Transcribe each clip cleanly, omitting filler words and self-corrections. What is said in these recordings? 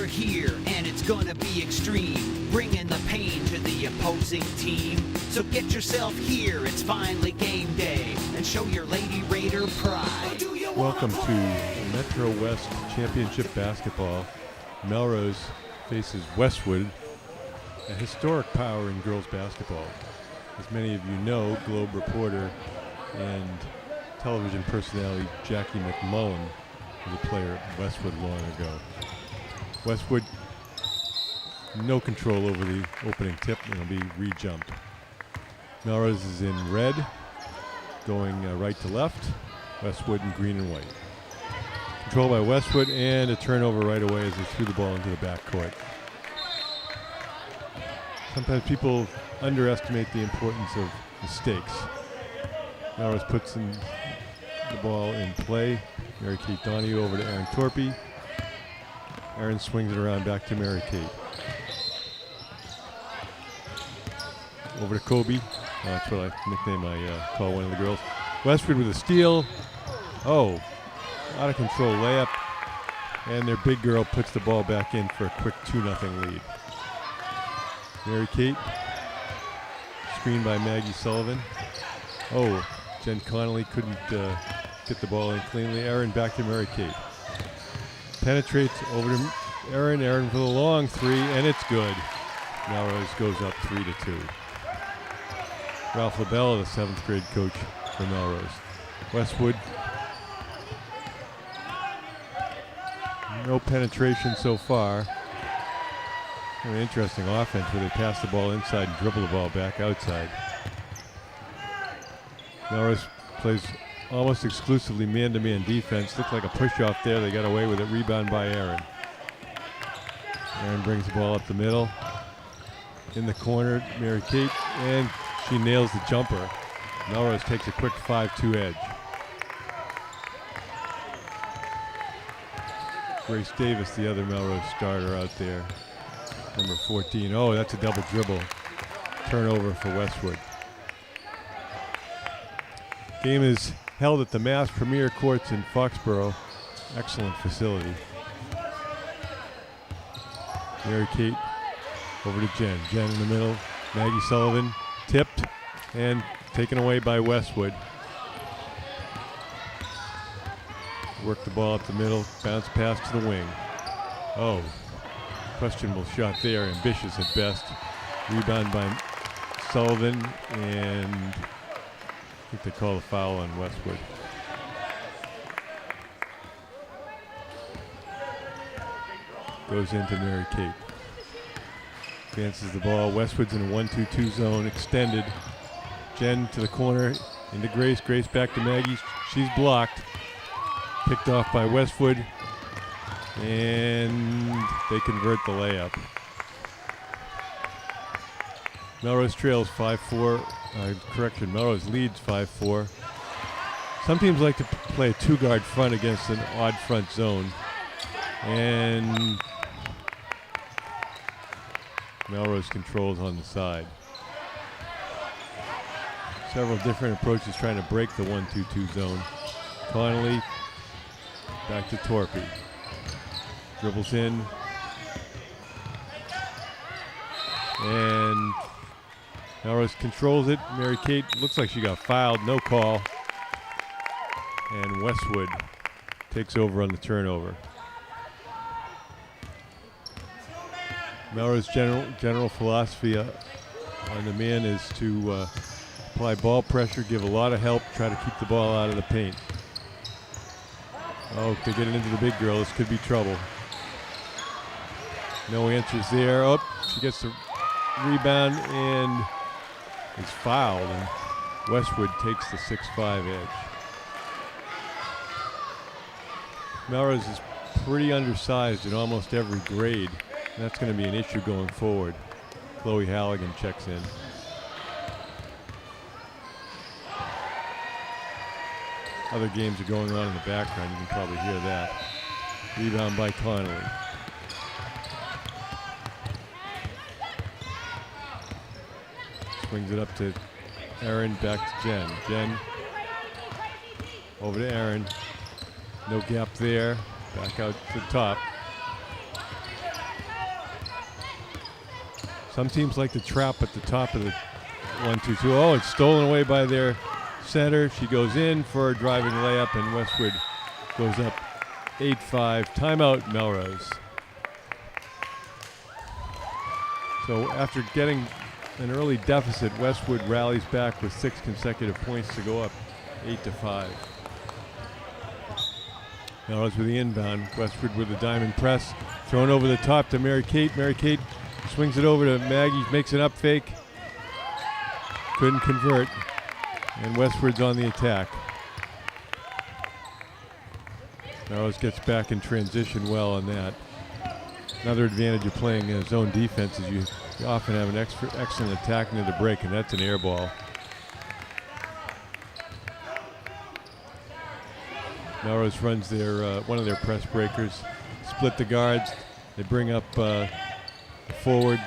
here, and it's gonna be extreme, bringing the pain to the opposing team. So get yourself here, it's finally game day, and show your Lady Raider pride. Welcome to MetroWest Championship Basketball. Melrose faces Westwood, a historic power in girls basketball. As many of you know, Globe reporter and television personality Jackie McMullen was a player at Westwood long ago. Westwood, no control over the opening tip, and it'll be re-jumped. Melrose is in red, going right to left. Westwood in green and white. Controlled by Westwood, and a turnover right away as they threw the ball into the backcourt. Sometimes people underestimate the importance of mistakes. Melrose puts the ball in play. Mary Kate Donahue over to Erin Torpy. Erin swings it around back to Mary Kate. Over to Kobe. That's what I nickname call one of the girls. Westwood with a steal. Oh, out of control layup. And their big girl puts the ball back in for a quick 2-0 lead. Mary Kate, screened by Maggie Sullivan. Oh, Jen Connolly couldn't get the ball in cleanly. Erin back to Mary Kate. Penetrates over to Erin. Erin for the long three, and it's good. Melrose goes up 3-2. Ralph LaBella, the 7th grade coach for Melrose. Westwood, no penetration so far. An interesting offense where they pass the ball inside and dribble the ball back outside. Melrose plays almost exclusively man-to-man defense. Looked like a push-off there. They got away with it. Rebound by Erin. Erin brings the ball up the middle. In the corner, Mary Kate, and she nails the jumper. Melrose takes a quick 5-2 edge. Grace Davis, the other Melrose starter out there. Number 14. Oh, that's a double dribble. Turnover for Westwood. Game is held at the Mass Premier Courts in Foxborough. Excellent facility. Mary Kate over to Jen. Jen in the middle. Maggie Sullivan tipped and taken away by Westwood. Work the ball up the middle. Bounce pass to the wing. Oh. Questionable shot there, ambitious at best. Rebound by Sullivan, and I think they call a foul on Westwood. Goes into Mary Kate. Advances the ball. Westwood's in a 1-2-2 zone, extended. Jen to the corner, into Grace. Grace back to Maggie. She's blocked. Picked off by Westwood. And they convert the layup. Melrose trails 5-4. Melrose leads 5-4. Some teams like to play a two-guard front against an odd front zone. And Melrose controls on the side. Several different approaches trying to break the 1-2-2 zone. Connolly back to Torpy. Dribbles in. And Melrose controls it. Mary Kate looks like she got fouled. No call. And Westwood takes over on the turnover. Melrose general philosophy on the man is to apply ball pressure, give a lot of help, try to keep the ball out of the paint. Oh, they get it into the big girl. This could be trouble. No answers there. Oh, she gets the rebound and is fouled. And Westwood takes the 6-5 edge. Melrose is pretty undersized in almost every grade. And that's going to be an issue going forward. Chloe Halligan checks in. Other games are going on in the background. You can probably hear that. Rebound by Connolly. Swings it up to Erin, back to Jen. Jen over to Erin. No gap there. Back out to the top. Some teams like to trap at the top of the 1-2-2. Oh, it's stolen away by their center. She goes in for a driving layup, and Westwood goes up 8-5. Timeout, Melrose. So after getting an early deficit, Westwood rallies back with 6 consecutive points to go up 8-5. Melrose with the inbound. Westwood with the diamond press. Thrown over the top to Mary Kate. Mary Kate swings it over to Maggie. Makes an up fake. Couldn't convert. And Westwood's on the attack. Melrose gets back in transition well on that. Another advantage of playing zone defense is you often have an excellent attack near the break, and that's an air ball. Melrose runs their one of their press breakers, split the guards. They bring up forward,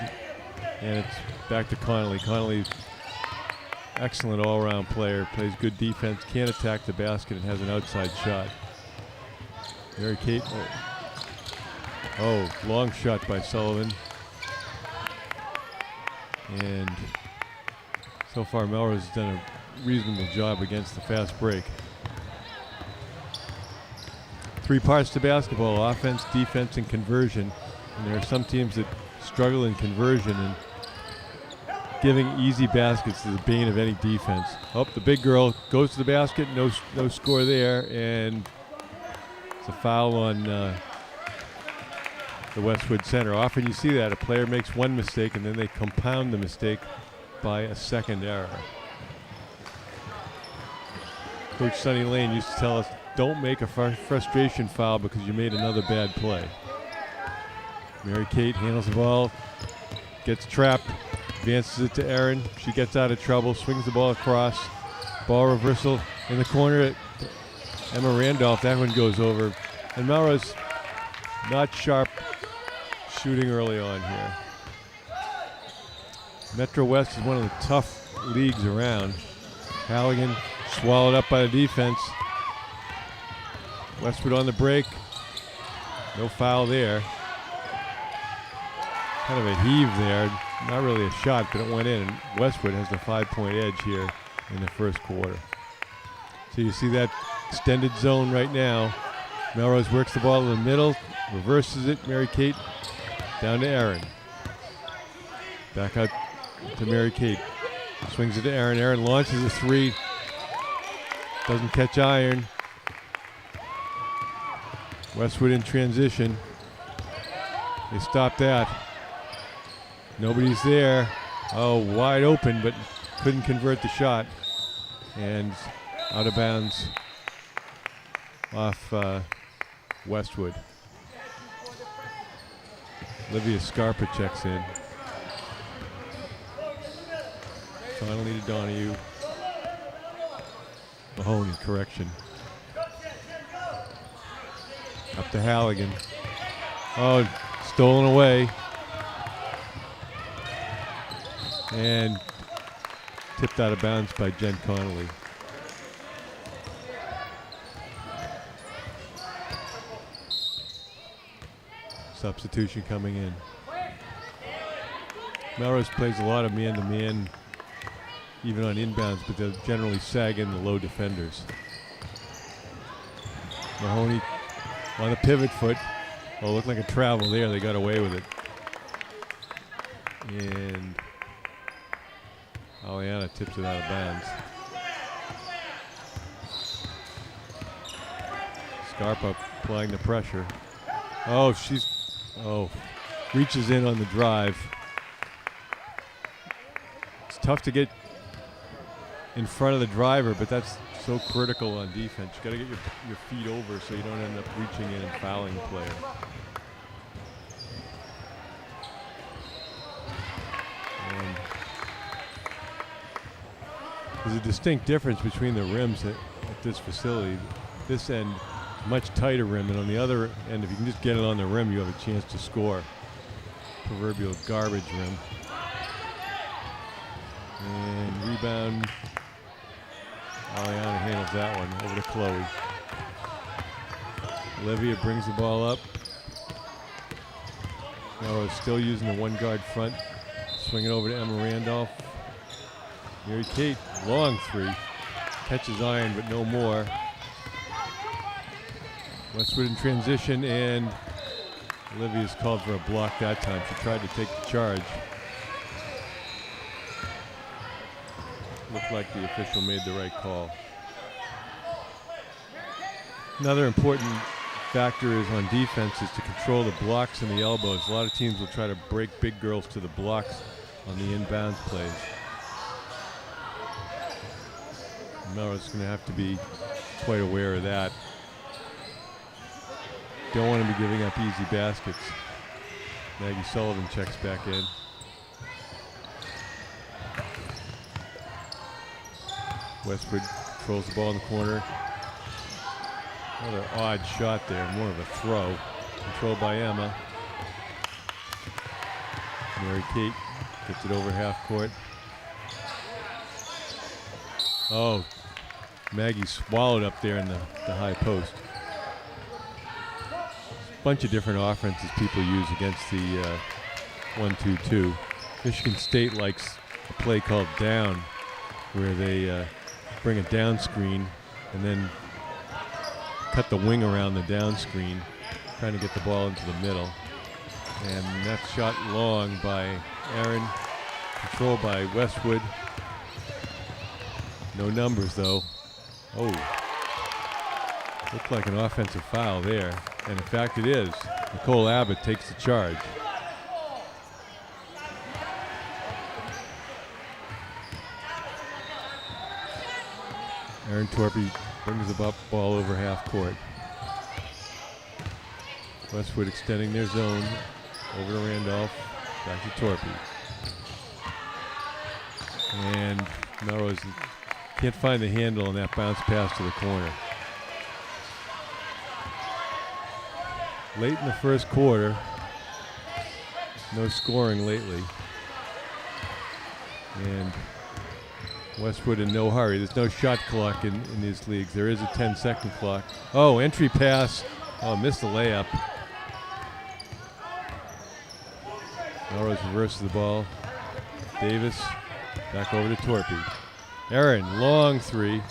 and it's back to Connolly. Connolly, excellent all-around player, plays good defense, can't attack the basket, and has an outside shot. Mary Kate. Oh, long shot by Sullivan. And so far Melrose has done a reasonable job against the fast break. 3 parts to basketball: offense, defense, and conversion. And there are some teams that struggle in conversion, and giving easy baskets is the bane of any defense. Oh, the big girl goes to the basket, no score there, and it's a foul on the Westwood center. Often you see that a player makes one mistake and then they compound the mistake by a second error. Coach Sonny Lane used to tell us, don't make a frustration foul because you made another bad play. Mary Kate handles the ball, gets trapped, advances it to Erin. She gets out of trouble, swings the ball across. Ball reversal in the corner. Emma Randolph, that one goes over. And Melrose not sharp shooting early on here. MetroWest is one of the tough leagues around. Halligan swallowed up by the defense. Westwood on the break. No foul there. Kind of a heave there. Not really a shot, but it went in. And Westwood has the 5-point edge here in the first quarter. So you see that extended zone right now. Melrose works the ball in the middle, reverses it. Mary Kate down to Erin. Back out to Mary Kate. Swings it to Erin. Erin launches a 3. Doesn't catch iron. Westwood in transition. They stop that. Nobody's there. Oh, wide open, but couldn't convert the shot. And out of bounds off Westwood. Olivia Scarpa checks in. Finally to Donahue. Mahoney, correction. Up to Halligan. Oh, stolen away. And tipped out of bounds by Jen Connolly. Substitution coming in. Melrose plays a lot of man-to-man, even on inbounds, but they'll generally sag in the low defenders. Mahoney on the pivot foot. Oh, looked like a travel there. They got away with it. And Aliana tips it out of bounds. Scarpa applying the pressure. Oh, reaches in on the drive. It's tough to get in front of the driver, but that's so critical on defense. You got to get your feet over so you don't end up reaching in and fouling the player. And there's a distinct difference between the rims at this facility. This end, much tighter rim, and on the other end, if you can just get it on the rim, you have a chance to score. Proverbial garbage rim. And rebound. Aliana handles that one over to Chloe. Olivia brings the ball up. Melrose still using the one guard front. swing it over to Emma Randolph. Mary Kate, long three. Catches iron, but no more. Westwood in transition, and Olivia's called for a block that time. She tried to take the charge. Looked like the official made the right call. Another important factor is on defense is to control the blocks and the elbows. A lot of teams will try to break big girls to the blocks on the inbounds plays. Melrose is going to have to be quite aware of that. Don't want to be giving up easy baskets. Maggie Sullivan checks back in. Westwood controls the ball in the corner. Another odd shot there, more of a throw. Controlled by Emma. Mary Kate gets it over half court. Oh, Maggie swallowed up there in the high post. Bunch of different offenses people use against the 1-2-2. Michigan State likes a play called down, where they bring a down screen and then cut the wing around the down screen, trying to get the ball into the middle. And that's shot long by Aaron, controlled by Westwood. No numbers though. Oh, looked like an offensive foul there. And in fact it is. Nicole Abbott takes the charge. Aaron Torpy brings the ball over half court. Westwood extending their zone over to Randolph, back to Torpy. And Melrose can't find the handle on that bounce pass to the corner. Late in the first quarter, no scoring lately. And Westwood in no hurry. There's no shot clock in these leagues. There is a 10-second clock. Oh, entry pass. Oh, missed the layup. Melrose reverses the ball. Davis back over to Torpy. Aaron, long three.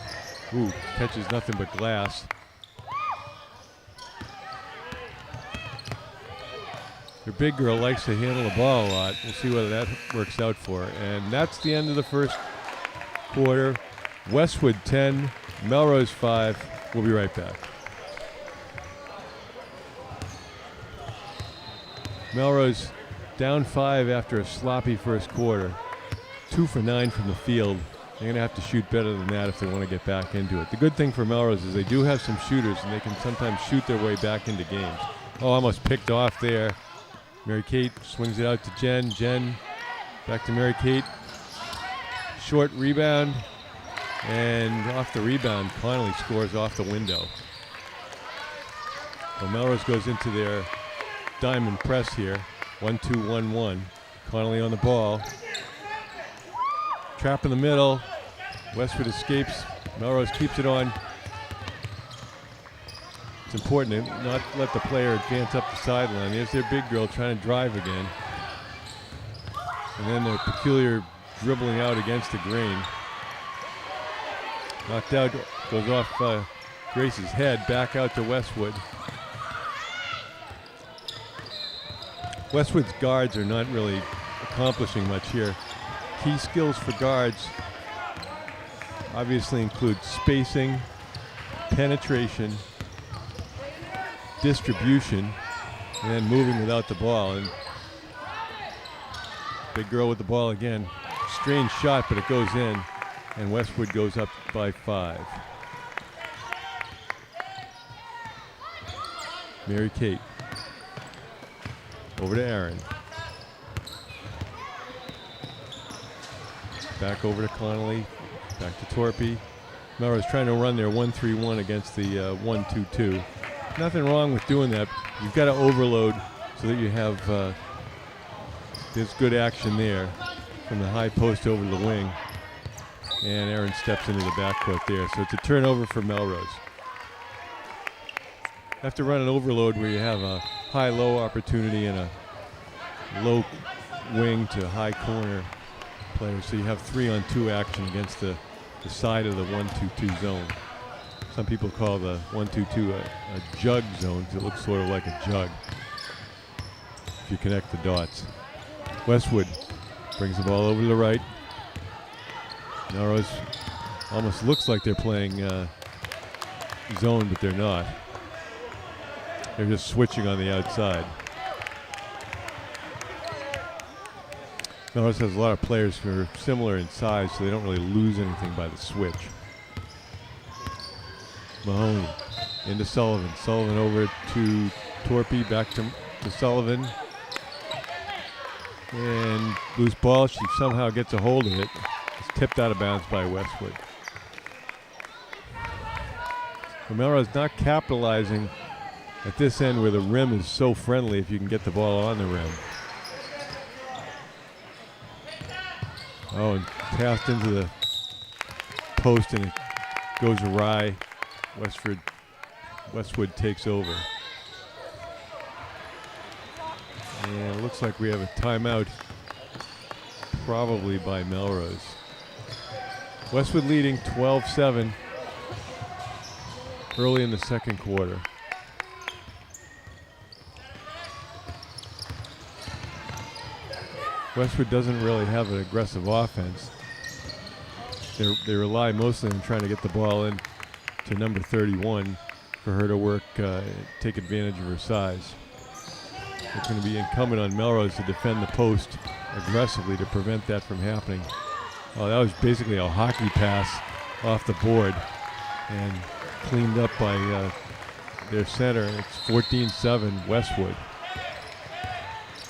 Ooh, catches nothing but glass. Their big girl likes to handle the ball a lot. We'll see whether that works out for her. And that's the end of the first quarter. Westwood 10, Melrose 5. We'll be right back. Melrose down 5 after a sloppy first quarter. 2 for 9 from the field. They're going to have to shoot better than that if they want to get back into it. The good thing for Melrose is they do have some shooters, and they can sometimes shoot their way back into games. Oh, almost picked off there. Mary Kate swings it out to Jen. Jen back to Mary Kate. Short rebound, and off the rebound, Connolly scores off the window. Well, Melrose goes into their diamond press here. 1-2-1-1. Connolly on the ball. Trap in the middle. Westwood escapes. Melrose keeps it on. It's important to not let the player advance up the sideline. There's their big girl trying to drive again. And then the peculiar dribbling out against the grain. Knocked out, goes off Grace's head, back out to Westwood. Westwood's guards are not really accomplishing much here. Key skills for guards obviously include spacing, penetration, distribution, and then moving without the ball. And big girl with the ball again. Strange shot, but it goes in, and Westwood goes up by 5. Mary Kate. Over to Aaron. Back over to Connolly. Back to Torpy. Melrose trying to run their 1-3-1 against the 1-2-2. Nothing wrong with doing that. You've got to overload so that you have there's good action there from the high post over to the wing. And Aaron steps into the backcourt there. So it's a turnover for Melrose. You have to run an overload where you have a high-low opportunity and a wing to high corner players. So you have 3-on-2 action against the side of the 1-2-2 zone. Some people call the 1-2-2 a jug zone because it looks sort of like a jug if you connect the dots. Westwood brings the ball over to the right. Melrose almost looks like they're playing zone, but they're not. They're just switching on the outside. Melrose has a lot of players who are similar in size, so they don't really lose anything by the switch. Mahoney into Sullivan. Sullivan over to Torpy, back to Sullivan. And loose ball. She somehow gets a hold of it. It's tipped out of bounds by Westwood. Melrose not capitalizing at this end where the rim is so friendly if you can get the ball on the rim. Oh, and passed into the post and it goes awry. Westwood takes over. And it looks like we have a timeout, probably by Melrose. Westwood leading 12-7 early in the second quarter. Westwood doesn't really have an aggressive offense. They rely mostly on trying to get the ball in to number 31 for her to work, take advantage of her size. It's going to be incumbent on Melrose to defend the post aggressively to prevent that from happening. Oh, that was basically a hockey pass off the board and cleaned up by their center. It's 14-7 Westwood.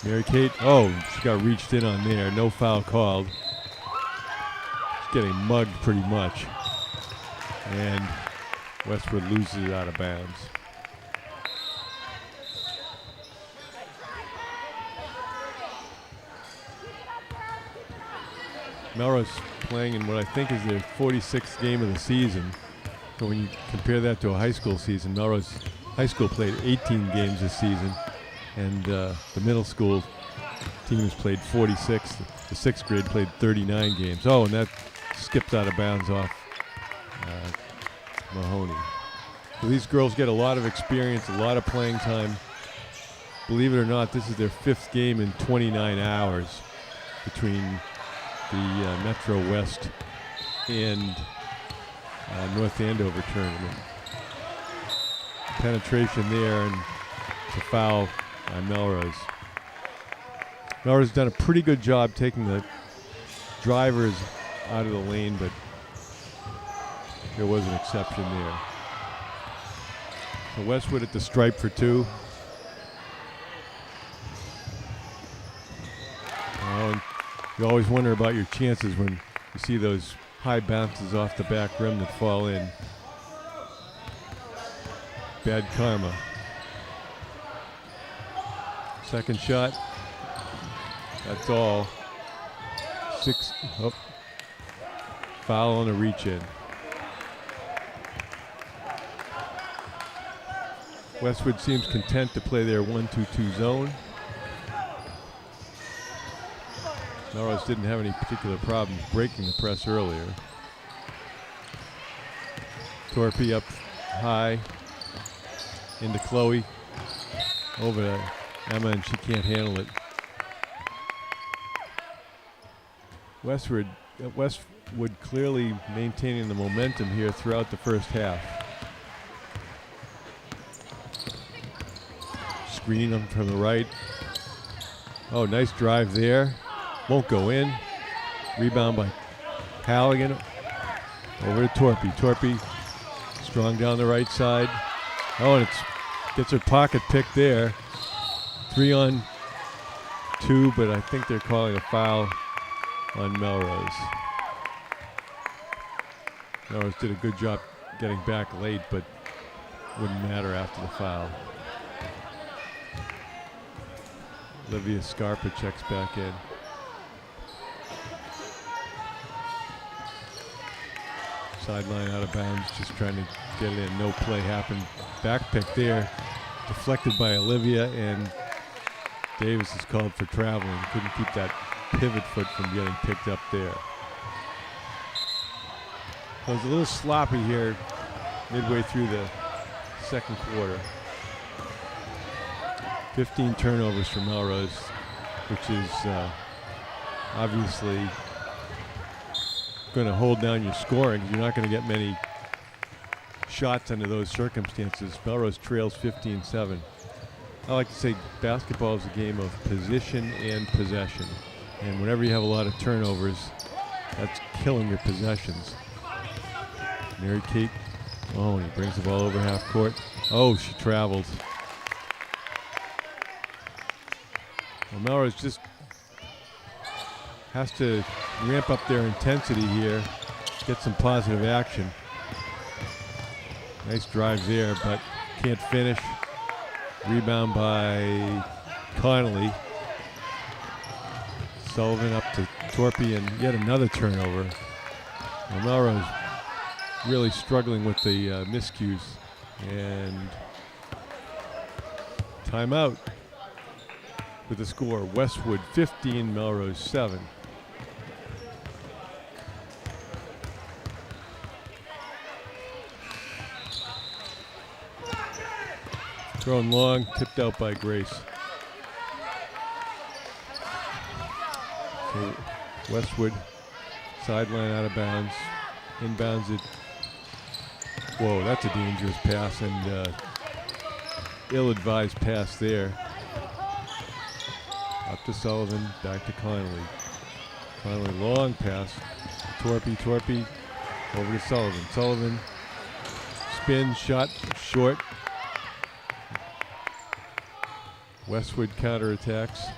Mary Kate, she got reached in on there. No foul called. She's getting mugged pretty much. And Westwood loses it out of bounds. Melrose playing in what I think is their 46th game of the season. So when you compare that to a high school season, Melrose High School played 18 games this season, and the middle school team has played 46. The sixth grade played 39 games. Oh, and that skipped out of bounds off Mahoney. So these girls get a lot of experience, a lot of playing time. Believe it or not, this is their fifth game in 29 hours between the MetroWest and North Andover tournament. Penetration there, and it's a foul by Melrose. Melrose has done a pretty good job taking the drivers out of the lane, but there was an exception there. So Westwood at the stripe for two. And you always wonder about your chances when you see those high bounces off the back rim that fall in. Bad karma. Second shot. That's all. Foul on the reach in. Westwood seems content to play their 1-2-2 zone. Melrose didn't have any particular problems breaking the press earlier. Torpy up high into Chloe. Over to Emma, and she can't handle it. Westwood clearly maintaining the momentum here throughout the first half. Screen them from the right. Oh, nice drive there. Won't go in. Rebound by Halligan. Over to Torpy. Torpy strong down the right side. Oh, and gets her pocket pick there. 3-on-2, but I think they're calling a foul on Melrose. Melrose did a good job getting back late, but wouldn't matter after the foul. Olivia Scarpa checks back in. Sideline out of bounds, just trying to get it in. No play happened. Back pick there, deflected by Olivia, and Davis is called for traveling. Couldn't keep that pivot foot from getting picked up there. So it was a little sloppy here midway through the second quarter. 15 turnovers for Melrose, which is obviously going to hold down your scoring. You're not going to get many shots under those circumstances. Melrose trails 15-7. I like to say basketball is a game of position and possession. And whenever you have a lot of turnovers, that's killing your possessions. Mary Kate Mahoney brings the ball over half court. Oh, she travels. Well, Melrose just has to ramp up their intensity here, get some positive action. Nice drive there, but can't finish. Rebound by Connolly. Sullivan up to Torpy, and yet another turnover. Well, Melrose really struggling with the miscues. And timeout with the score, Westwood 15, Melrose 7. Thrown long, tipped out by Grace. Okay, Westwood, sideline out of bounds. Inbounds it. Whoa, that's a dangerous pass, and ill-advised pass there. Up to Sullivan, back to Connolly. Connolly, long pass. Torpy, over to Sullivan. Sullivan, spin, shot, short. Westwood counterattacks.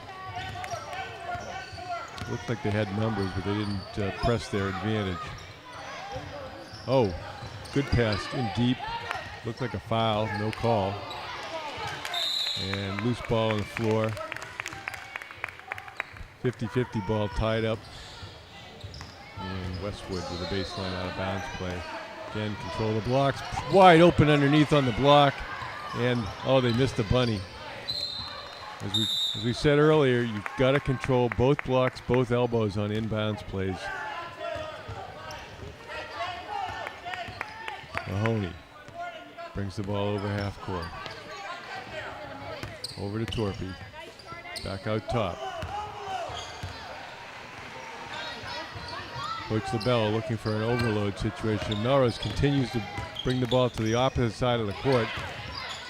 Looked like they had numbers, but they didn't press their advantage. Oh, good pass in deep. Looked like a foul, no call. And loose ball on the floor. 50-50 ball tied up. And Westwood with a baseline out of bounds play. Again, control the blocks. Wide open underneath on the block. And, oh, they missed the bunny. As we said earlier, you've got to control both blocks, both elbows on inbounds plays. Mahoney brings the ball over half court. Over to Torpy. Back out top. Coach LaBelle looking for an overload situation. Melrose continues to bring the ball to the opposite side of the court.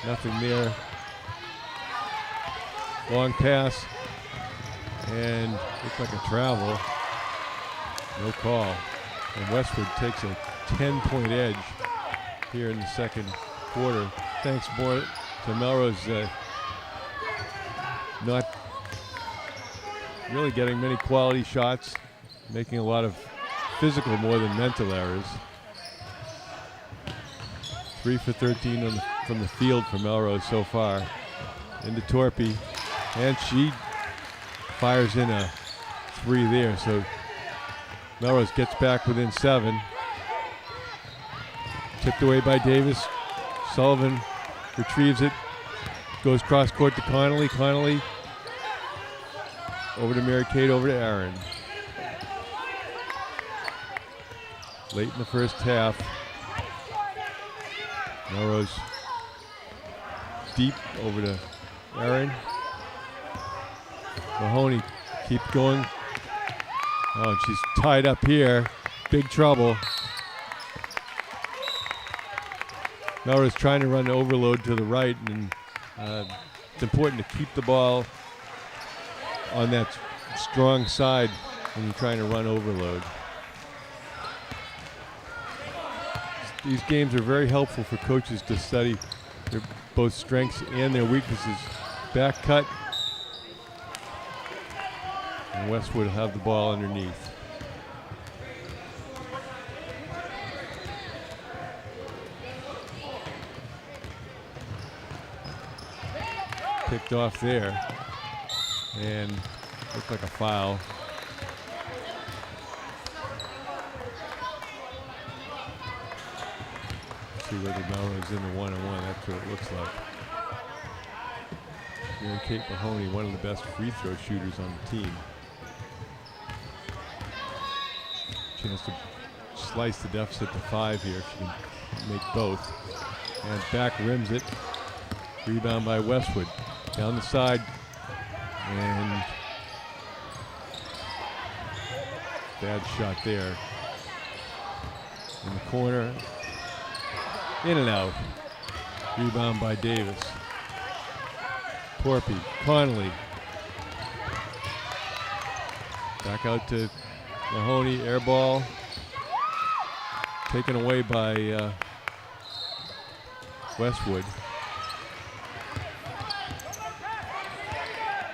Nothing there. Long pass, and looks like a travel. No call. And Westwood takes a 10-point edge here in the second quarter. Thanks more to Melrose not really getting many quality shots, making a lot of physical more than mental errors. 3 for 13 from the field for Melrose so far. Into Torpy. And she fires in a 3 there, so Melrose gets back within 7. Tipped away by Davis. Sullivan retrieves it, goes cross court to Connolly. Connolly over to Mary Kate, over to Aaron. Late in the first half, Melrose deep over to Aaron. Mahoney keep going. Oh, and she's tied up here. Big trouble. Melrose trying to run overload to the right, and it's important to keep the ball on that strong side when you're trying to run overload. These games are very helpful for coaches to study their both strengths and their weaknesses. Back cut. And Westwood will have the ball underneath. Picked off there. And looked like a foul. See whether Melrose in the 1-on-1. That's what it looks like. here in Kate Mahoney, one of the best free throw shooters on the team. Chance to slice the deficit to 5 here if she can make both. And back rims it. Rebound by Westwood. Down the side. And bad shot there. In the corner. In and out. Rebound by Davis. Torpy. Connolly. Back out to Mahoney. Air ball. Taken away by Westwood.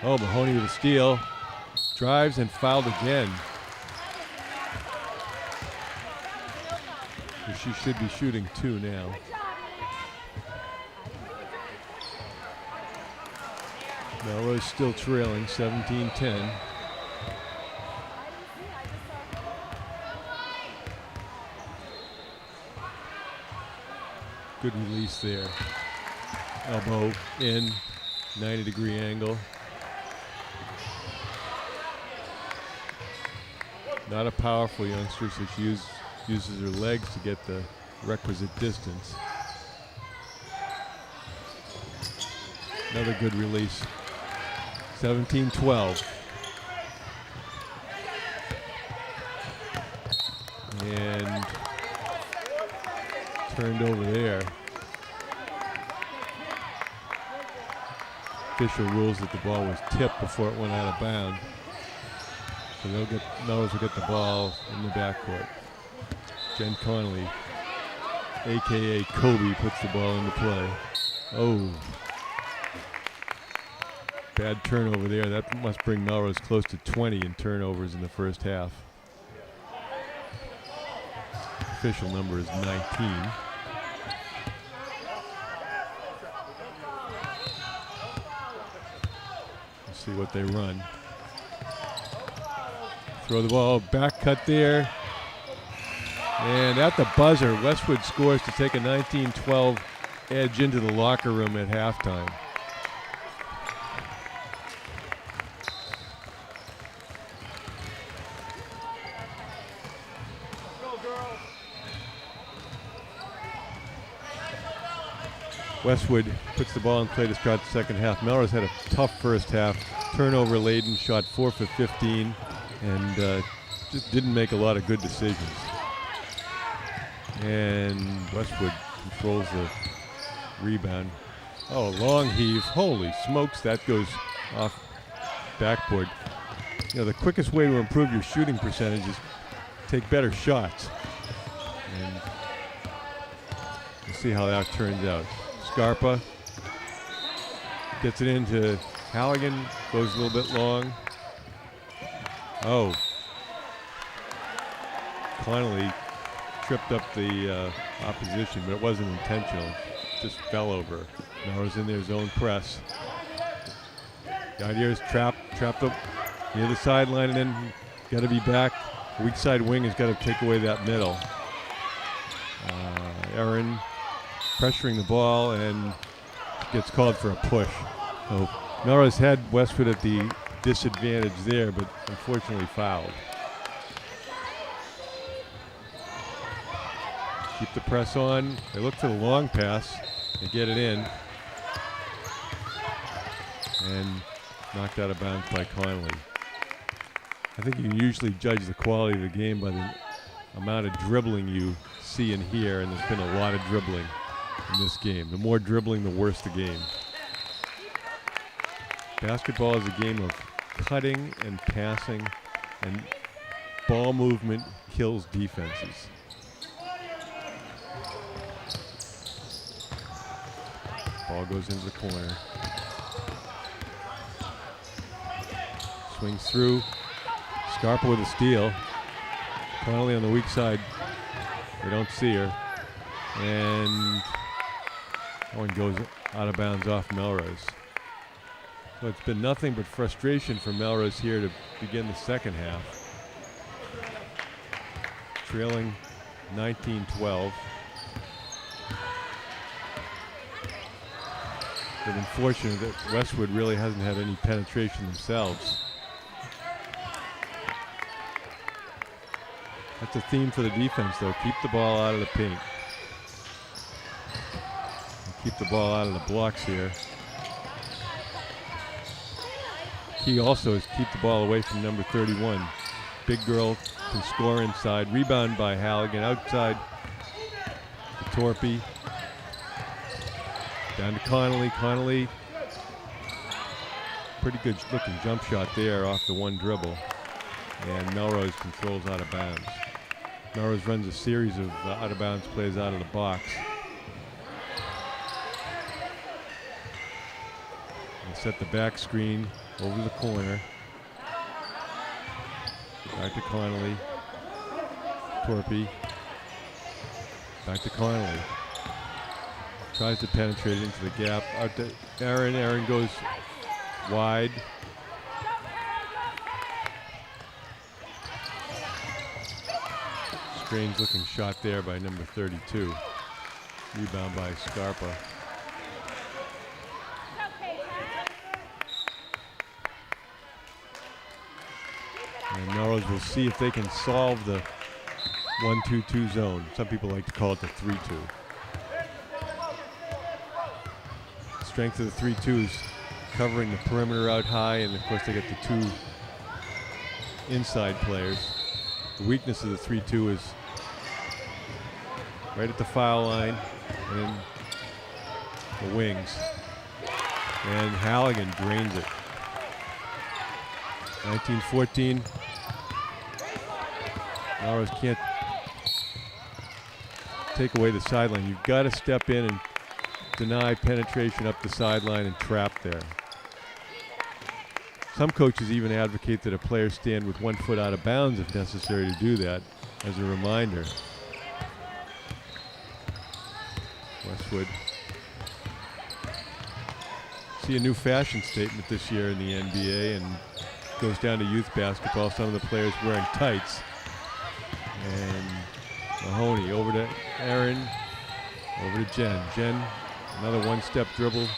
Oh, Mahoney with a steal. Drives and fouled again. So she should be shooting 2 now. Melrose still trailing 17-10. Good release there. Elbow in, 90-degree angle. Not a powerful youngster, so she uses her legs to get the requisite distance. Another good release. 17-12. And turned over there. Official rules that the ball was tipped before it went out of bounds. So Melrose will get the ball in the backcourt. Jen Connolly, a.k.a. Kobe, puts the ball into play. Oh. Bad turnover there. That must bring Melrose close to 20 in turnovers in the first half. Official number is 19. Let's see what they run. Throw the ball, back cut there. And at the buzzer, Westwood scores to take a 19-12 edge into the locker room at halftime. Westwood puts the ball in play to start the second half. Melrose had a tough first half. Turnover laden, shot 4 for 15, and just didn't make a lot of good decisions. And Westwood controls the rebound. Oh, long heave. Holy smokes, that goes off backboard. You know, the quickest way to improve your shooting percentage is take better shots. And we'll see how that turns out. Scarpa gets it into Halligan, goes a little bit long. Oh. Connolly tripped up the opposition, but it wasn't intentional. Just fell over. Melrose in their zone press. The idea is trap up near the sideline, and then got to be back. The weak side wing has got to take away that middle. Aaron pressuring the ball and gets called for a push. So Melrose had Westwood at the disadvantage there, but unfortunately fouled. Keep the press on. They look for the long pass. They get it in. And knocked out of bounds by Connolly. I think you can usually judge the quality of the game by the amount of dribbling you see and hear, and there's been a lot of dribbling in this game. The more dribbling, the worse the game. Basketball is a game of cutting and passing, and ball movement kills defenses. Ball goes into the corner. Swings through. Scarpa with a steal. Connolly on the weak side. They don't see her. And that one goes out of bounds off Melrose. So it's been nothing but frustration for Melrose here to begin the second half. Trailing 19-12. But unfortunate that Westwood really hasn't had any penetration themselves. That's a theme for the defense, though. Keep the ball out of the paint. And keep the ball out of the blocks here. Key also is keep the ball away from number 31. Big girl can score inside. Rebound by Halligan. Outside to Torpy. Down to Connolly. Connolly. Pretty good looking jump shot there off the one dribble. And Melrose controls out of bounds. Melrose runs a series of out of bounds plays out of the box. They set the back screen over the corner. Back to Connolly. Torpy. Back to Connolly. Tries to penetrate into the gap. Out to Aaron. Aaron goes wide. Strange looking shot there by number 32. Rebound by Scarpa. And Melrose will see if they can solve the 1-2-2 zone. Some people like to call it the 3-2. The strength of the 3-2s covering the perimeter out high, and of course they get the two inside players. The weakness of the 3-2 is right at the foul line and then the wings. And Halligan drains it. 19-14. Melrose can't take away the sideline. You've got to step in and deny penetration up the sideline and trap there. Some coaches even advocate that a player stand with 1 foot out of bounds if necessary to do that, as a reminder. Westwood. See a new fashion statement this year in the NBA, and goes down to youth basketball. Some of the players wearing tights. And Mahoney over to Aaron, over to Jen. Jen, another one-step dribble.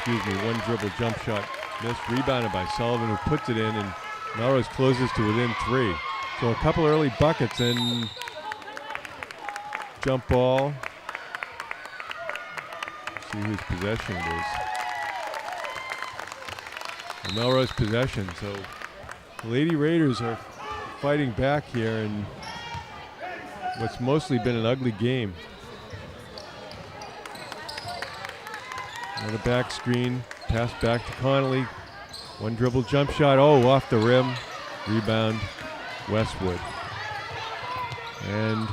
One dribble jump shot. Missed, rebounded by Sullivan, who puts it in, and Melrose closes to within 3. So a couple early buckets and jump ball. See whose possession it is. The Melrose possession. So the Lady Raiders are fighting back here in what's mostly been an ugly game. Another back screen. Pass back to Connolly. One dribble jump shot. Oh, off the rim. Rebound, Westwood. And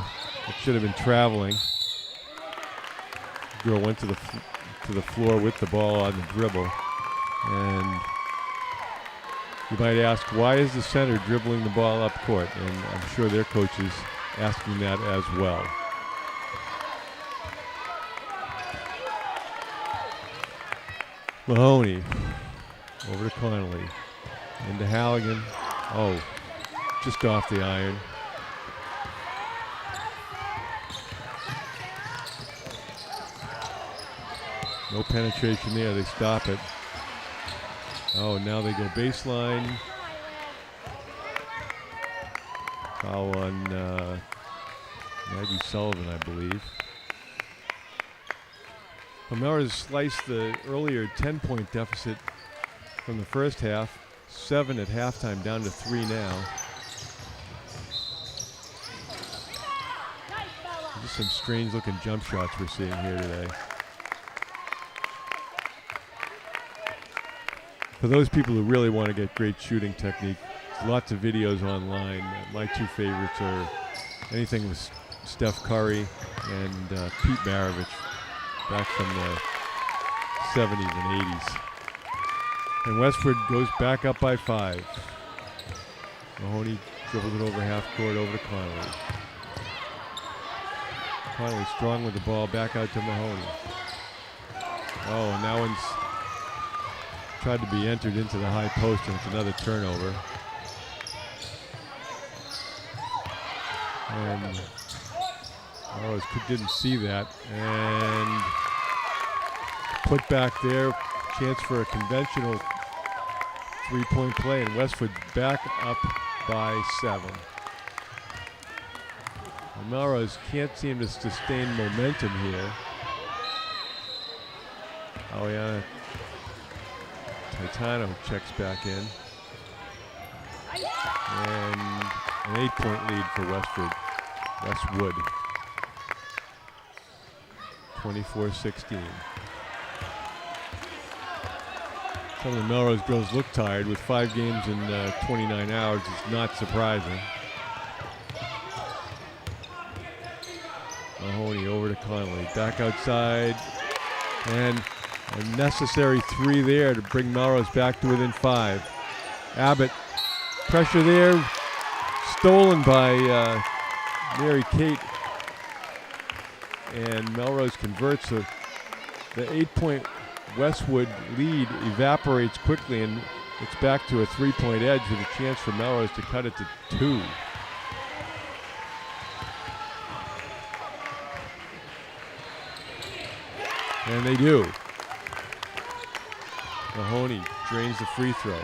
it should have been traveling. Girl went to the floor with the ball on the dribble. And you might ask, why is the center dribbling the ball up court? And I'm sure their coach is asking that as well. Mahoney over to Connolly, into Halligan. Oh, just off the iron. No penetration there. They stop it. Oh, now they go baseline. Foul on Maggie Sullivan, I believe. Melrose sliced the earlier 10-point deficit from the first half, 7 at halftime, down to 3 now. Just some strange-looking jump shots we're seeing here today. For those people who really want to get great shooting technique, there's lots of videos online. My two favorites are anything with Steph Curry and Pete Maravich, back from the 70s and 80s. And Westwood goes back up by 5. Mahoney dribbles it over half court, over to Connolly. Connolly strong with the ball, back out to Mahoney. Oh, and that one's tried to be entered into the high post, and it's another turnover. And Melrose didn't see that, and put back there. Chance for a conventional three-point play, and Westwood back up by 7. And Melrose can't seem to sustain momentum here. Aliana Titano checks back in. And an 8-point lead for Westwood. 24-16. Some of the Melrose girls look tired with 5 games in 29 hours. It's not surprising. Mahoney over to Connolly. Back outside. And a necessary 3 there to bring Melrose back to within 5. Abbott, pressure there. Stolen by Mary Kate. And Melrose converts. So the 8-point Westwood lead evaporates quickly, and it's back to a 3-point edge with a chance for Melrose to cut it to 2. And they do. Mahoney drains the free throw. You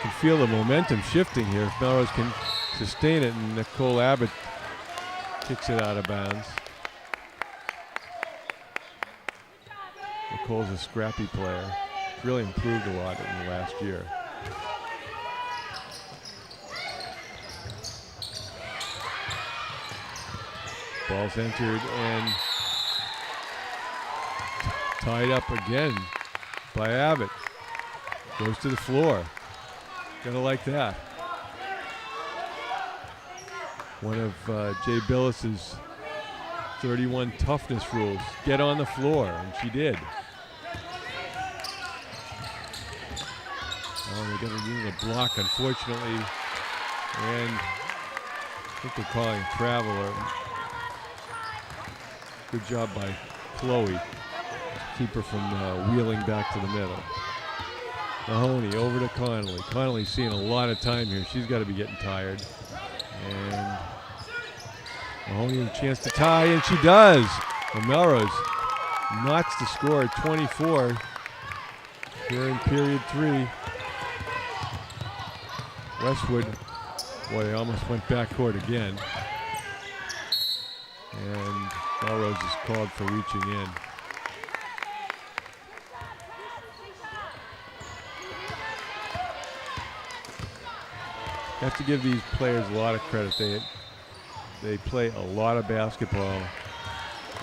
can feel the momentum shifting here if Melrose can sustain it, and Nicole Abbott kicks it out of bounds. Nicole's a scrappy player. Really improved a lot in the last year. Ball's entered and tied up again by Abbott. Goes to the floor. Gotta like that. One of Jay Billis's 31 toughness rules. Get on the floor, and she did. Oh, they're going to use a block, unfortunately. And I think they're calling traveler. Good job by Chloe to keep her from wheeling back to the middle. Mahoney over to Connolly. Connolly's seeing a lot of time here. She's got to be getting tired. And Mahoney has a chance to tie, and she does. And Melrose notched the score at 24 here in period 3. Westwood, boy, they almost went backcourt again. And Melrose is called for reaching in. You have to give these players a lot of credit. They play a lot of basketball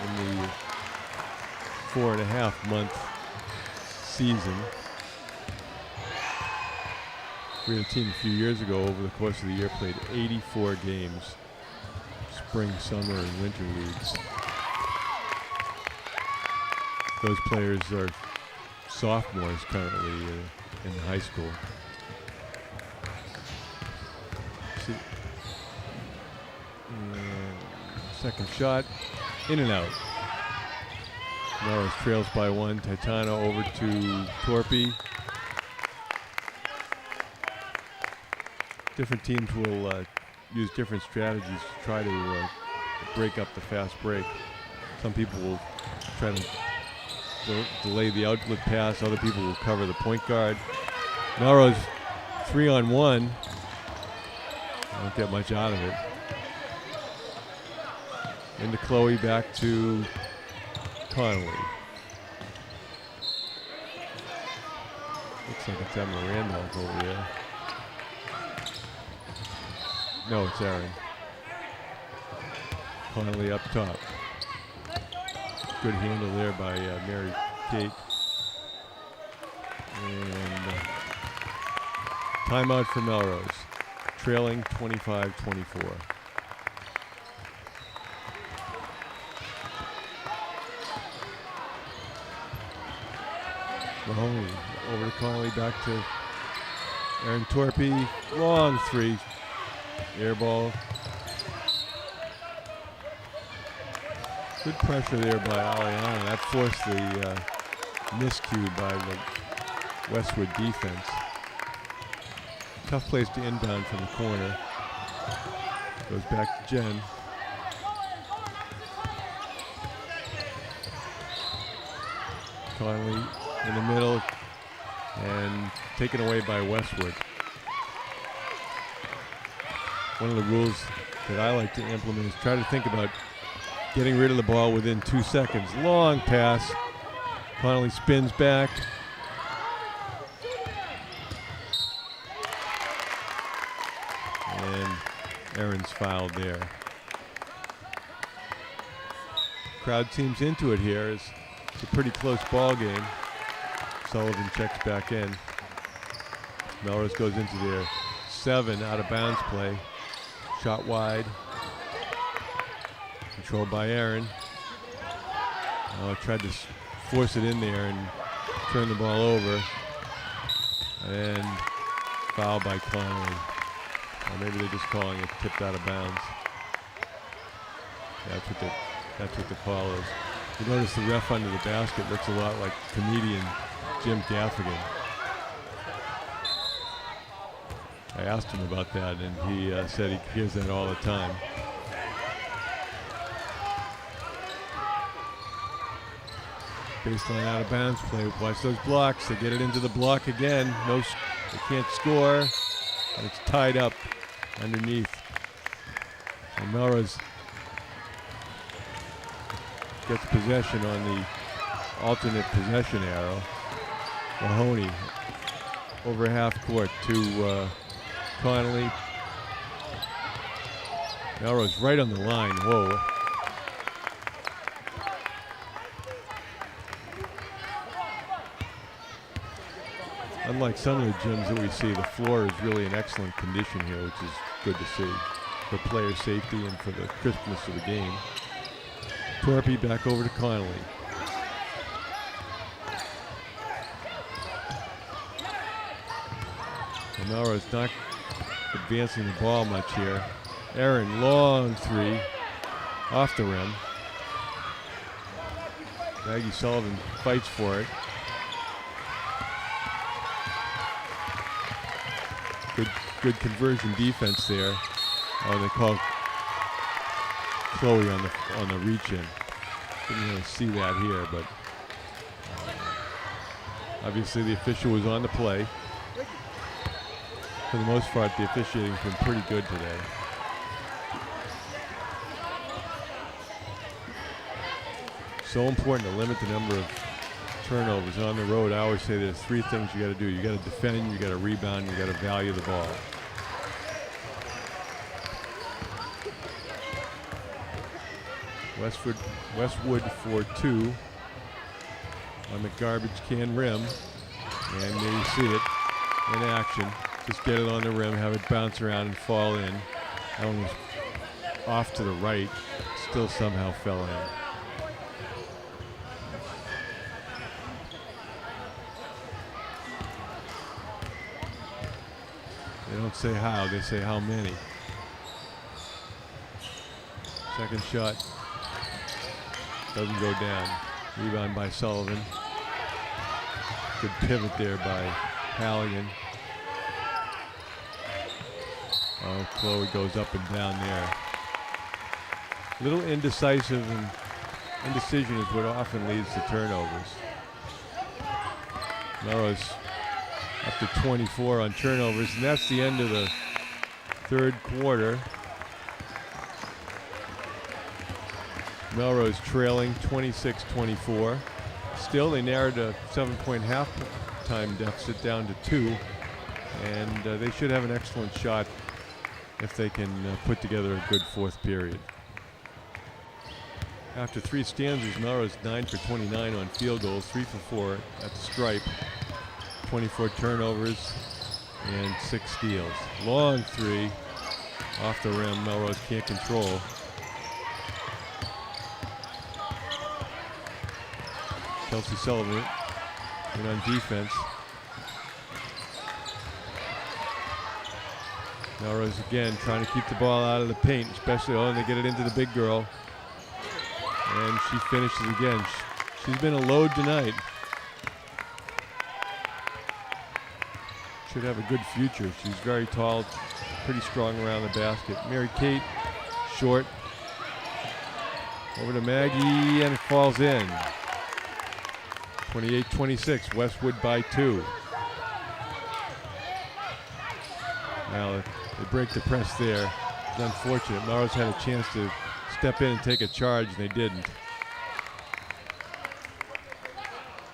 in the 4.5-month season. We had a team a few years ago over the course of the year played 84 games, spring, summer, and winter leagues. Those players are sophomores currently in high school. Second shot, in and out. Melrose trails by 1. Titano over to Torpy. Different teams will use different strategies to try to break up the fast break. Some people will try to delay the outlet pass. Other people will cover the point guard. Melrose 3-on-1. Don't get much out of it. Into Chloe, back to Connolly. Looks like it's Emma Randolph over there. No, it's Aaron. Connolly up top. Good handle there by Mary Kate. And timeout for Melrose. Trailing 25-24. Mahoney over to Connolly, back to Aaron Torpy. Long 3. Air ball. Good pressure there by Aliana. That forced the miscue by the Westwood defense. Tough place to inbound from the corner. Goes back to Jen. Conley in the middle and taken away by Westwood. One of the rules that I like to implement is try to think about getting rid of the ball within 2 seconds. Long pass. Conley spins back. And Aaron's fouled there. Crowd seems into it here. It's a pretty close ball game. Sullivan checks back in. Melrose goes into their 7 out of bounds play. Shot wide. Controlled by Aaron. Tried to force it in there and turn the ball over. And foul by Conley. Or maybe they're just calling it tipped out of bounds. That's what the call is. You notice the ref under the basket looks a lot like comedian Jim Gaffigan. I asked him about that, and he said he hears that all the time. Baseline out of bounds play. Watch those blocks. They get it into the block again. They can't score, and it's tied up underneath. And Melrose gets possession on the alternate possession arrow. Mahoney over half court to Connolly. Melrose right on the line. Whoa. Unlike some of the gyms that we see, the floor is really in excellent condition here, which is good to see for player safety and for the crispness of the game. Torpy back over to Connolly. Melrose not advancing the ball much here. Aaron, long 3 off the rim. Maggie Sullivan fights for it. Good conversion defense there. Oh, they called Chloe on the reach-in. Didn't really see that here, but obviously the official was on the play. For the most part, the officiating's been pretty good today. So important to limit the number of turnovers on the road. I always say there's 3 things you got to do. You got to defend, you got to rebound, you got to value the ball. Westwood for 2 on the garbage can rim, and there you see it in action. Just get it on the rim, have it bounce around and fall in. That one was off to the right, still somehow fell in. They don't say how, they say how many. Second shot doesn't go down. Rebound by Sullivan. Good pivot there by Halligan. Oh, Chloe goes up and down there. A little indecisive, and indecision is what often leads to turnovers. Melrose up to 24 on turnovers, and that's the end of the third quarter. Melrose trailing 26-24. Still, they narrowed a 7-point halftime deficit down to 2, and they should have an excellent shot if they can put together a good fourth period. After 3 stanzas, Melrose 9 for 29 on field goals, 3 for 4 at the stripe, 24 turnovers, and 6 steals. Long 3 off the rim, Melrose can't control. Kelsey Sullivan in on defense. Melrose again trying to keep the ball out of the paint, especially when they get it into the big girl. And she finishes again. She's been a load tonight. Should have a good future. She's very tall, pretty strong around the basket. Mary Kate, short. Over to Maggie, and it falls in. 28-26, Westwood by 2. Now they break the press there. It's unfortunate. Melrose had a chance to step in and take a charge, and they didn't.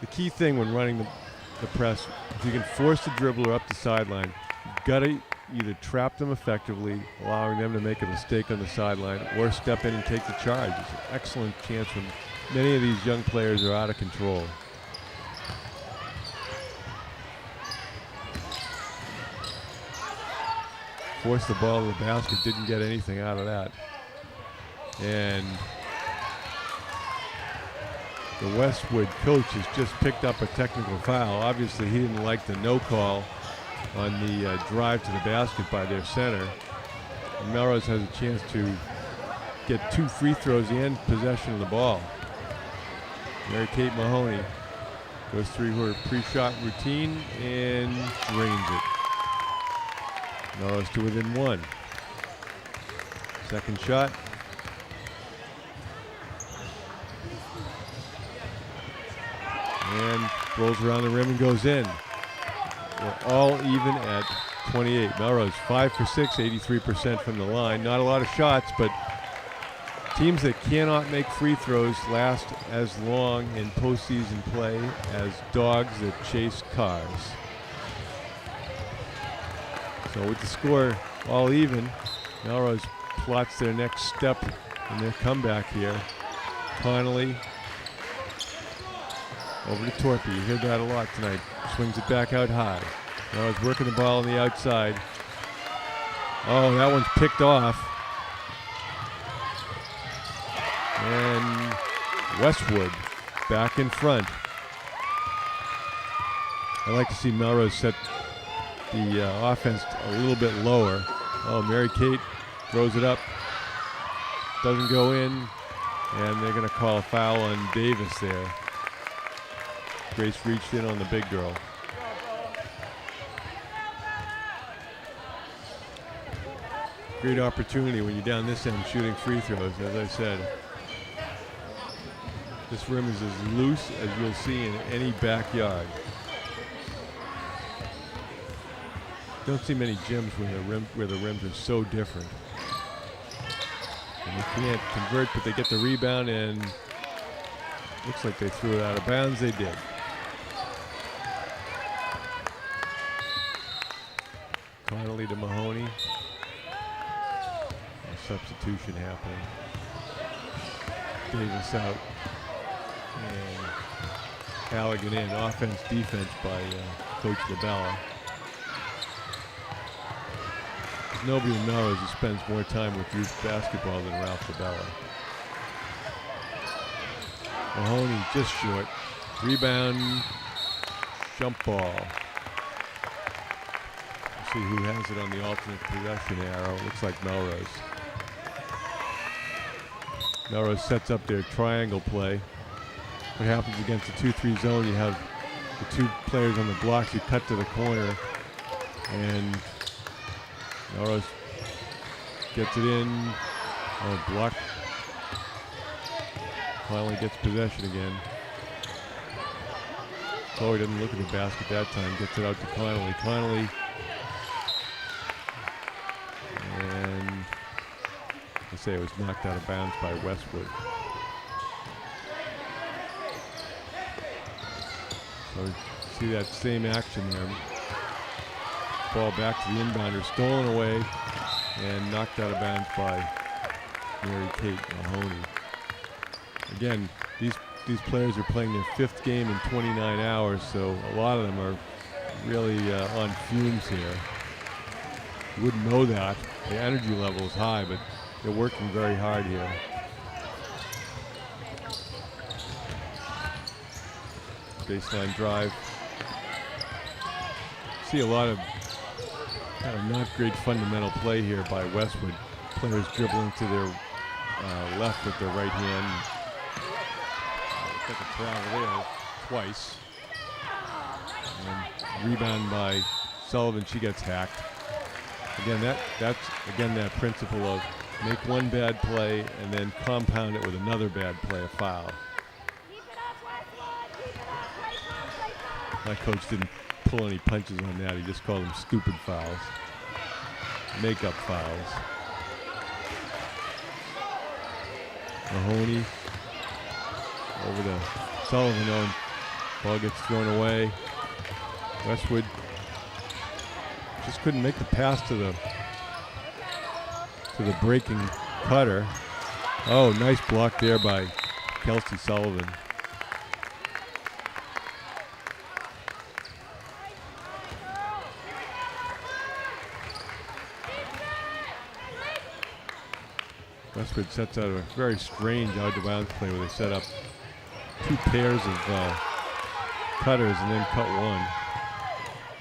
The key thing when running the press, if you can force the dribbler up the sideline, you've got to either trap them effectively, allowing them to make a mistake on the sideline, or step in and take the charge. It's an excellent chance when many of these young players are out of control. Forced the ball to the basket, didn't get anything out of that. And the Westwood coach has just picked up a technical foul. Obviously, he didn't like the no call on the drive to the basket by their center. And Melrose has a chance to get 2 free throws and possession of the ball. Mary-Kate Mahoney goes through her pre-shot routine and drains it. Melrose to within 1. Second shot. And rolls around the rim and goes in. We're all even at 28. Melrose 5 for 6, 83% from the line. Not a lot of shots, but teams that cannot make free throws last as long in postseason play as dogs that chase cars. So with the score all even, Melrose plots their next step in their comeback here. Connolly over to Torpy. You hear that a lot tonight. Swings it back out high. Melrose working the ball on the outside. Oh, that one's picked off. And Westwood back in front. I like to see Melrose set the offense a little bit lower. Oh, Mary-Kate throws it up. Doesn't go in. And they're going to call a foul on Davis there. Grace reached in on the big girl. Great opportunity when you're down this end shooting free throws, as I said. This rim is as loose as you'll see in any backyard. Don't see many gyms where the rims are so different. And they can't convert, but they get the rebound, and looks like they threw it out of bounds. They did. Connolly to Mahoney. A substitution happening. Davis out. And Halligan in. Offense, defense by Coach LaBella. There's nobody in Melrose who spends more time with youth basketball than Ralph LaBella. Mahoney just short. Rebound. Jump ball. See who has it on the alternate possession arrow. Looks like Melrose. Melrose sets up their triangle play. What happens against the 2-3 zone, you have the 2 players on the blocks. You cut to the corner, and Melrose gets it in. Oh, block. Finally gets possession again. Chloe doesn't look at the basket that time. Gets it out to Connolly. Connolly. And I say it was knocked out of bounds by Westwood. So see that same action there. Ball back to the inbounder, stolen away, and knocked out of bounds by Mary-Kate Mahoney. Again, these players are playing their 5th game in 29 hours, so a lot of them are really on fumes here. You wouldn't know that. The energy level is high, but they're working very hard here. Baseline drive. See a lot of kind of not great fundamental play here by Westwood. Players dribbling to their left with their right hand. Took a travel there twice. And rebound by Sullivan. She gets hacked. Again, that's that principle of make one bad play and then compound it with another bad play, a foul. My coach didn't pull any punches on that. He just called them stupid fouls. Makeup fouls. Mahoney over to Sullivan. On. Ball gets thrown away. Westwood just couldn't make the pass to the breaking cutter. Oh, nice block there by Kelsey Sullivan. Westwood sets out a very strange out-of-bounds play where they set up two pairs of cutters and then cut one.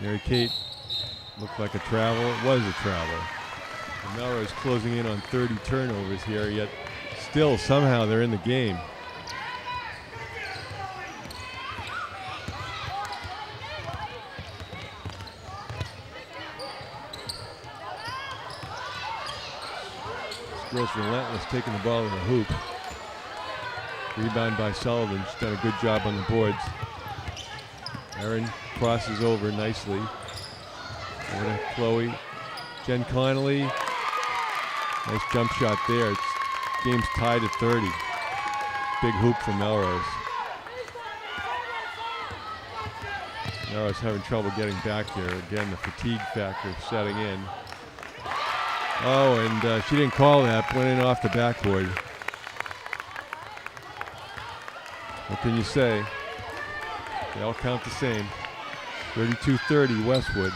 Mary Kate looked like a travel. It was a travel. And Melrose closing in on 30 turnovers here, yet still somehow they're in the game. Girls relentless, taking the ball in the hoop. Rebound by Sullivan. She's done a good job on the boards. Erin crosses over nicely. Over to Chloe. Jen Connolly. Nice jump shot there. Game's tied at 30. Big hoop for Melrose. Melrose having trouble getting back here. Again, the fatigue factor setting in. Oh, and she didn't call that. Went in off the backboard. What can you say? They all count the same. 32-30 Westwood.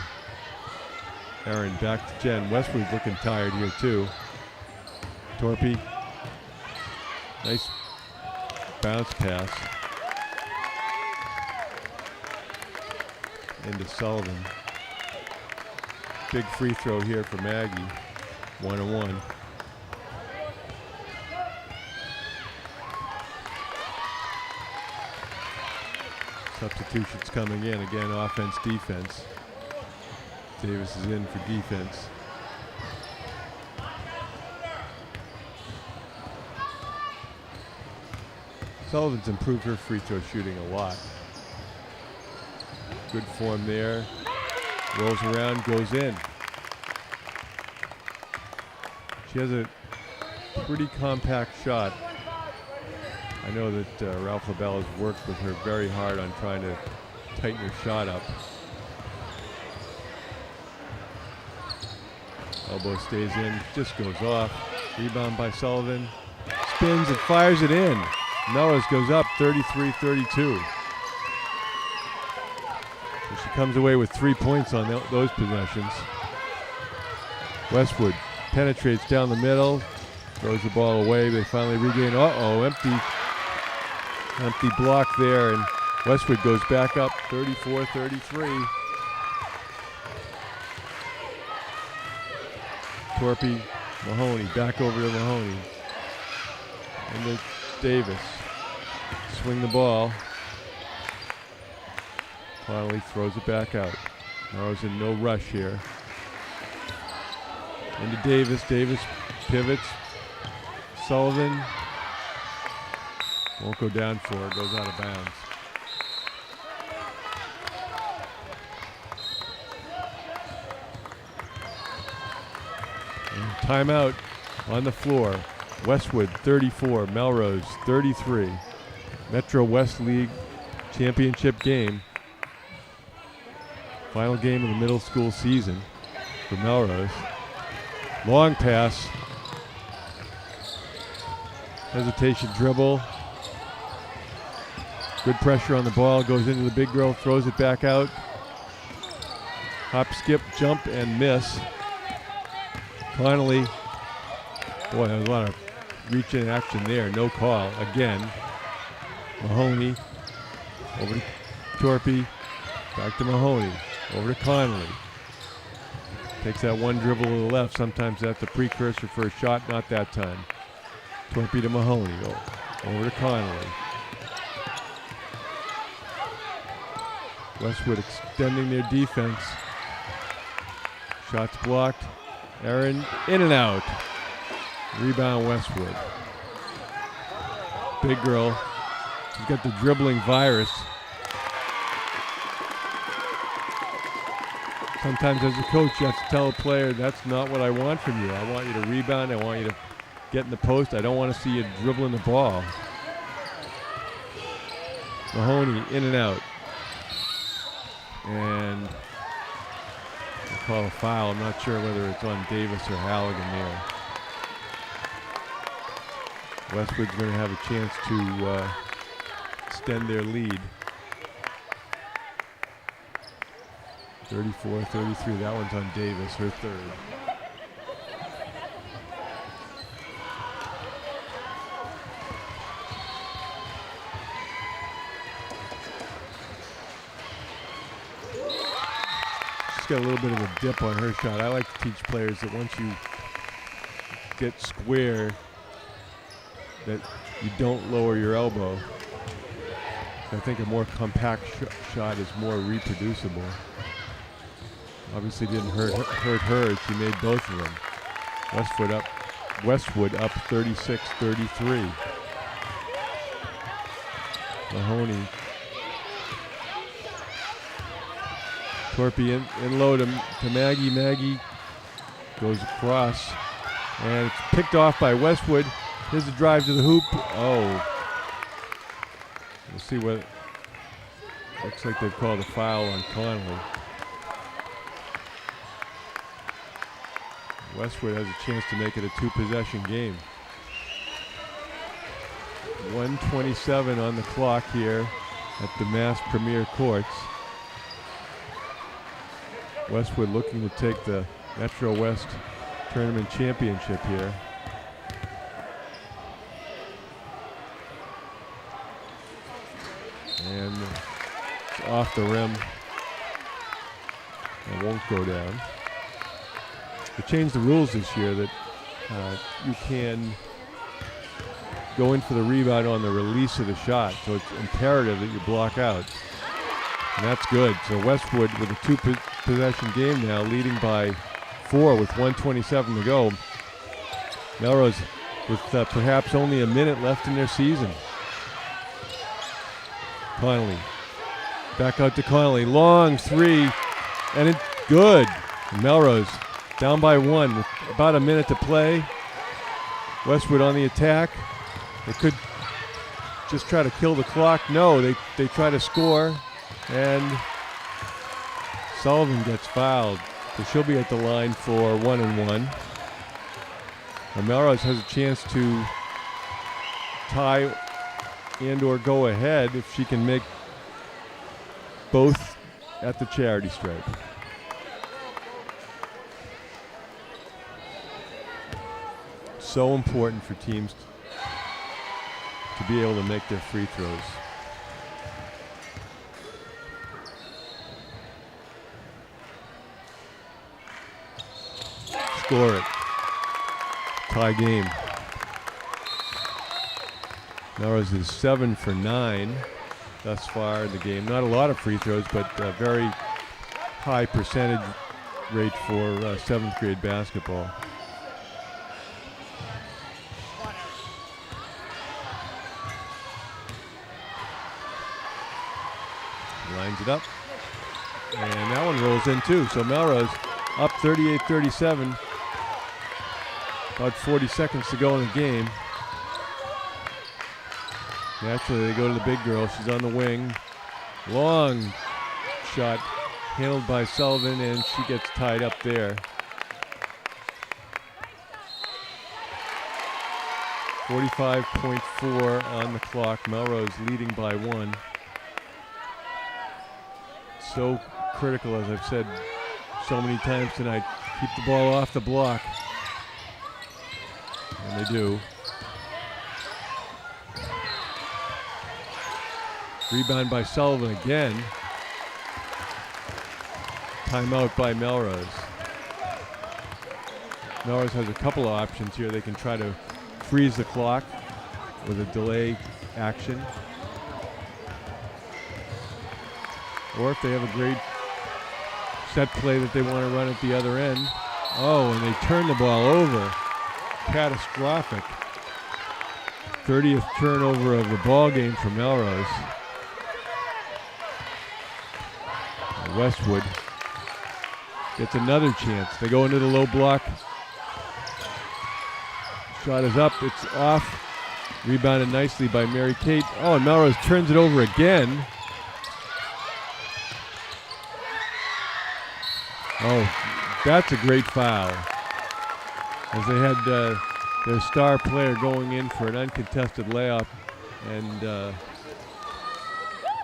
Erin back to Jen. Westwood's looking tired here too. Torpy. Nice bounce pass. Into Sullivan. Big free throw here for Maggie. 1-1. Substitutions coming in. Again, offense, defense. Davis is in for defense. Sullivan's improved her free throw shooting a lot. Good form there. Rolls around, goes in. She has a pretty compact shot. I know that Ralph LaBelle has worked with her very hard on trying to tighten her shot up. Elbow stays in, just goes off. Rebound by Sullivan. Spins and fires it in. Melrose goes up 33-32. So she comes away with 3 points on those possessions. Westwood penetrates down the middle, throws the ball away. They finally regain. Empty block there, and Westwood goes back up 34-33. Torpy, Mahoney, back over to Mahoney. And to Davis. Swing the ball. Finally throws it back out. Melrose in no rush here. Into Davis. Davis pivots. Sullivan won't go down for it. Goes out of bounds. And timeout on the floor. Westwood 34, Melrose 33. MetroWest League championship game. Final game of the middle school season for Melrose. Long pass. Hesitation dribble. Good pressure on the ball. Goes into the big girl. Throws it back out. Hop, skip, jump, and miss. Connolly. Boy, there was a lot of reach in action there. No call. Again. Mahoney. Over to Torpy. Back to Mahoney. Over to Connolly. Takes that one dribble to the left. Sometimes that's a precursor for a shot. Not that time. Torpy to Mahoney. Over to Connolly. Westwood extending their defense. Shots blocked. Erin in and out. Rebound Westwood. Big girl. She's got the dribbling virus. Sometimes as a coach, you have to tell a player, that's not what I want from you. I want you to rebound. I want you to get in the post. I don't want to see you dribbling the ball. Mahoney in and out. And they call a foul. I'm not sure whether it's on Davis or Halligan there. Westwood's going to have a chance to extend their lead. 34-33, that one's on Davis, her third. She's got a little bit of a dip on her shot. I like to teach players that once you get square, that you don't lower your elbow. I think a more compact shot is more reproducible. Obviously didn't hurt her. She made both of them. Westwood up 36-33. Mahoney. Torpy in low to Maggie. Maggie goes across. And it's picked off by Westwood. Here's a drive to the hoop. Oh. We'll see what. Looks like they've called a foul on Connolly. Westwood has a chance to make it a two-possession game. 1:27 on the clock here at the Mass Premier Courts. Westwood looking to take the MetroWest Tournament Championship here. And it's off the rim. It won't go down. They changed the rules this year that you can go in for the rebound on the release of the shot. So it's imperative that you block out. And that's good. So Westwood with a two-possession game now, leading by 4 with 1:27 to go. Melrose with perhaps only a minute left in their season. Connolly. Back out to Connolly. Long three. And it's good. Melrose down by 1 with about a minute to play. Westwood on the attack. They could just try to kill the clock. No, they try to score. And Sullivan gets fouled. So she'll be at the line for 1-1. And Melrose has a chance to tie and or go ahead if she can make both at the charity stripe. So important for teams to be able to make their free throws. Score it. Tie game. Melrose is 7 for 9 thus far in the game. Not a lot of free throws, but a very high percentage rate for 7th grade basketball. Lines it up. And that one rolls in too. So Melrose up 38-37. About 40 seconds to go in the game. Naturally, they go to the big girl. She's on the wing. Long shot handled by Sullivan, and she gets tied up there. 45.4 on the clock. Melrose leading by 1. So critical, as I've said so many times tonight. Keep the ball off the block. And they do. Rebound by Sullivan again. Timeout by Melrose. Melrose has a couple of options here. They can try to freeze the clock with a delay action. Or if they have a great set play that they want to run at the other end. Oh, and they turn the ball over. Catastrophic. 30th turnover of the ball game for Melrose. gets another chance. They go into the low block. Shot is up. It's off. Rebounded nicely by Mary Kate. Oh, and Melrose turns it over again. Oh, that's a great foul. As they had their star player going in for an uncontested layup, and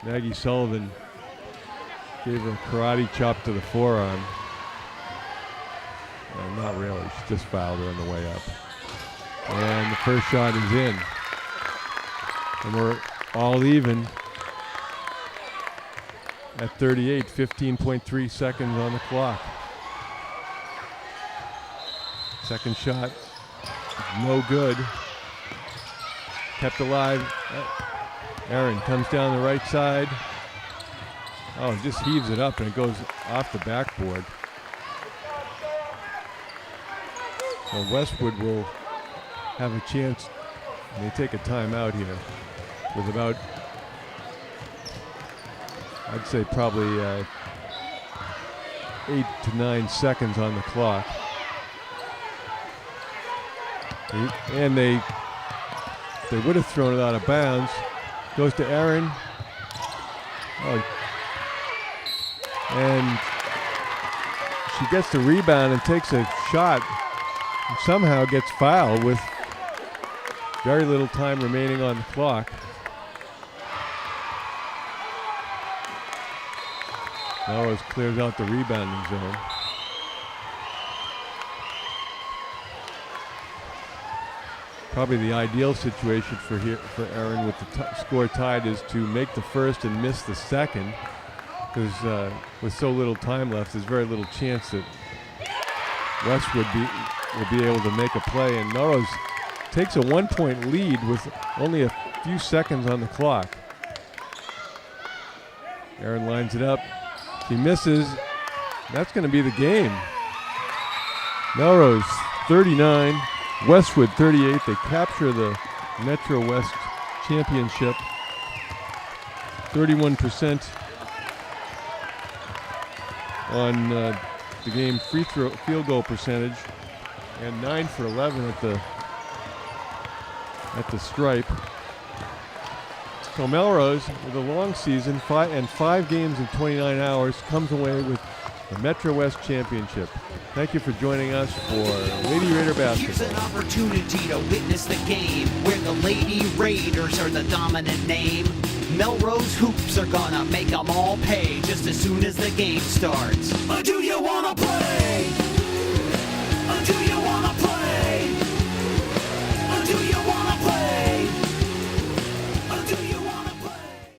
Maggie Sullivan gave her a karate chop to the forearm. Not really, she just fouled her on the way up. And the first shot is in. And we're all even at 38, 15.3 seconds on the clock. Second shot, no good. Kept alive. Aaron comes down the right side. Oh, just heaves it up and it goes off the backboard. So Westwood will have a chance. They take a timeout here with about, I'd say probably 8 to 9 seconds on the clock. And they would have thrown it out of bounds. Goes to Aaron. Oh. And she gets the rebound and takes a shot and somehow gets fouled with very little time remaining on the clock. Melrose clears out the rebounding zone. Probably the ideal situation for Aaron with the score tied is to make the first and miss the second, because with so little time left, there's very little chance that Westwood will be able to make a play. And Melrose takes a 1-point lead with only a few seconds on the clock. Aaron lines it up. She misses. That's going to be the game. Melrose 39. Westwood 38. They capture the MetroWest Championship. 31% on the game field goal percentage, and 9 for 11 at the stripe. So Melrose, with a long season, 5 games in 29 hours, comes away with the MetroWest Championship. Thank you for joining us for Lady Raider basketball. Here's an opportunity to witness the game where the Lady Raiders are the dominant name. Melrose hoops are gonna make them all pay just as soon as the game starts. But do you wanna play?